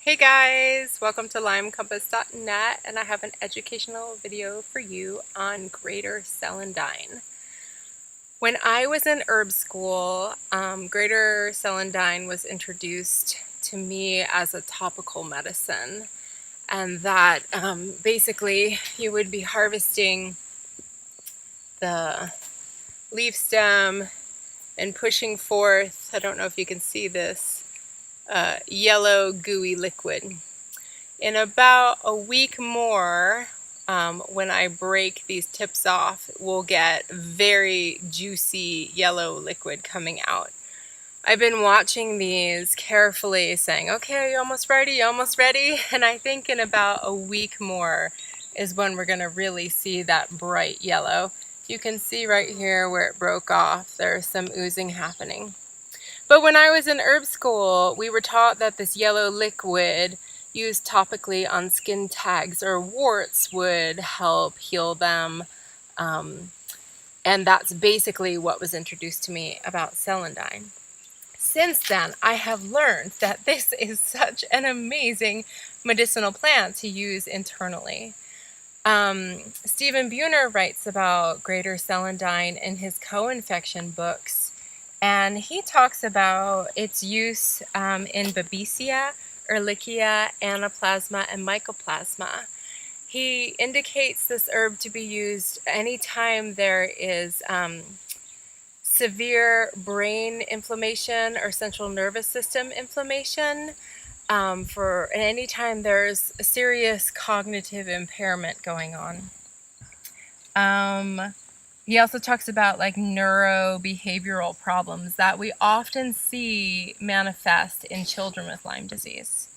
Hey guys, welcome to lymecompass.net, and I have an educational video for you on Greater Celandine. When I was in herb school, Greater Celandine was introduced to me as a topical medicine, and that basically you would be harvesting the leaf stem and pushing forth, I don't know if you can see this, yellow gooey liquid. In about a week more, when I break these tips off, we'll get very juicy yellow liquid coming out. I've been watching these carefully, saying, okay, are you almost ready? You almost ready? And I think in about a week more is when we're going to really see that bright yellow. You can see right here where it broke off, there's some oozing happening. But when I was in herb school, we were taught that this yellow liquid used topically on skin tags or warts would help heal them. And that's basically what was introduced to me about celandine. Since then, I have learned that this is such an amazing medicinal plant to use internally. Stephen Buhner writes about Greater Celandine in his co-infection books, and he talks about its use in Babesia, Ehrlichia, Anaplasma, and Mycoplasma. He indicates this herb to be used anytime there is severe brain inflammation or central nervous system inflammation, for any time there's a serious cognitive impairment going on. He also talks about like neurobehavioral problems that we often see manifest in children with Lyme disease.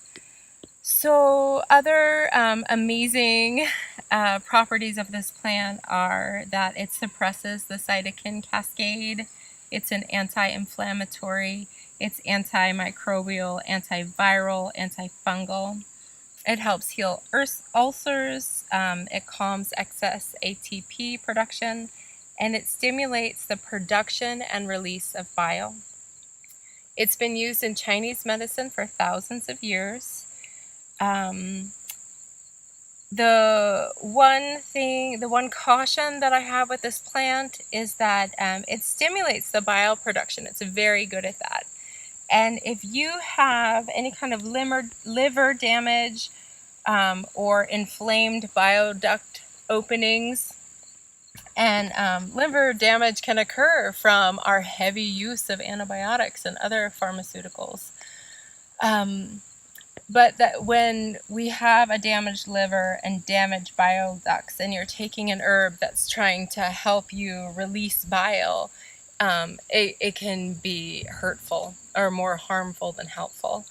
So other amazing properties of this plant are that it suppresses the cytokine cascade, it's an anti-inflammatory, it's antimicrobial, antiviral, antifungal. It helps heal ulcers, it calms excess ATP production, and it stimulates the production and release of bile. It's been used in Chinese medicine for thousands of years. The one caution that I have with this plant is that it stimulates the bile production. It's very good at that. And if you have any kind of liver damage or inflamed bile duct openings, and liver damage can occur from our heavy use of antibiotics and other pharmaceuticals. But that when we have a damaged liver and damaged bile ducts, and you're taking an herb that's trying to help you release bile, it can be hurtful or more harmful than helpful.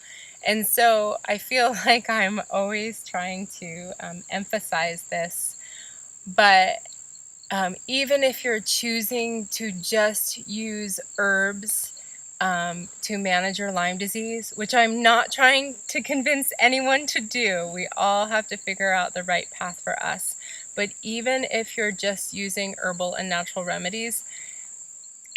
And so I feel like I'm always trying to emphasize this. But even if you're choosing to just use herbs to manage your Lyme disease, which I'm not trying to convince anyone to do. We all have to figure out the right path for us. But even if you're just using herbal and natural remedies,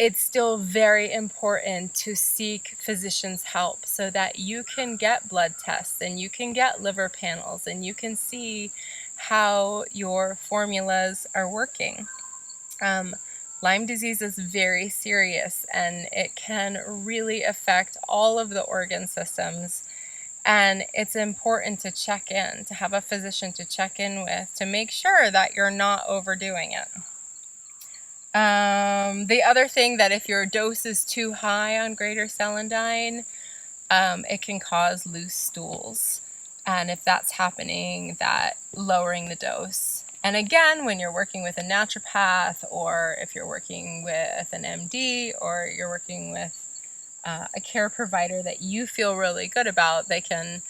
it's still very important to seek physicians' help so that you can get blood tests and you can get liver panels and you can see how your formulas are working. Lyme disease is very serious, and it can really affect all of the organ systems. And it's important to check in, to have a physician to check in with, to make sure that you're not overdoing it. The other thing, that if your dose is too high on Greater Celandine, it can cause loose stools. And if that's happening, that lowering the dose. And again, when you're working with a naturopath, or if you're working with an MD, or you're working with a care provider that you feel really good about, they can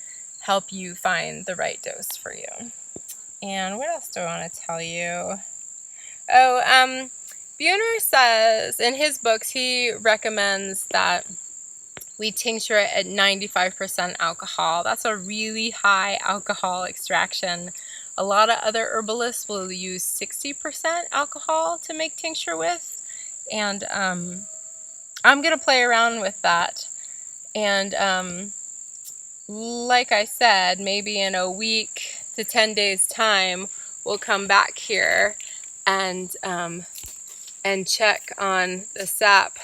help you find the right dose for you. And what else do I want to tell you? Oh, Buhner says in his books, he recommends that we tincture it at 95% alcohol. That's a really high alcohol extraction. A lot of other herbalists will use 60% alcohol to make tincture with. And I'm going to play around with that. And like I said, maybe in a week to 10 days time, we'll come back here and check on the sap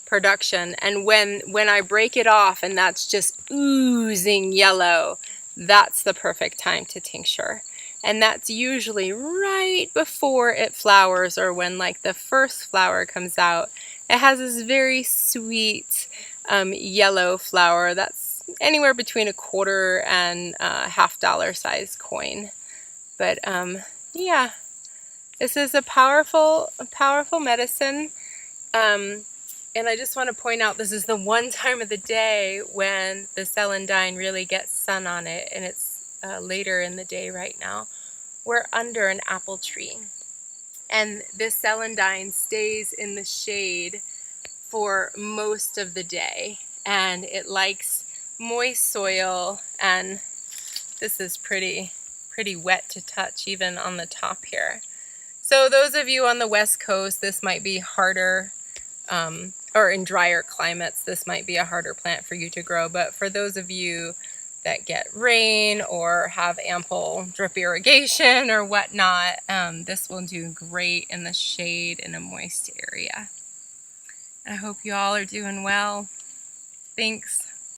production. And when I break it off and that's just oozing yellow, that's the perfect time to tincture. And that's usually right before it flowers, or when like the first flower comes out. It has this very sweet yellow flower that's anywhere between a quarter and $50 size coin. But yeah, this is a powerful medicine. And I just want to point out, this is the one time of the day when the celandine really gets sun on it, and it's later in the day right now. We're under an apple tree, and this celandine stays in the shade for most of the day, and it likes moist soil, and this is pretty wet to touch even on the top here. So those of you on the West Coast, this might be harder, or in drier climates, this might be a harder plant for you to grow. But for those of you that get rain or have ample drip irrigation or whatnot, this will do great in the shade in a moist area. I hope you all are doing well. Thanks.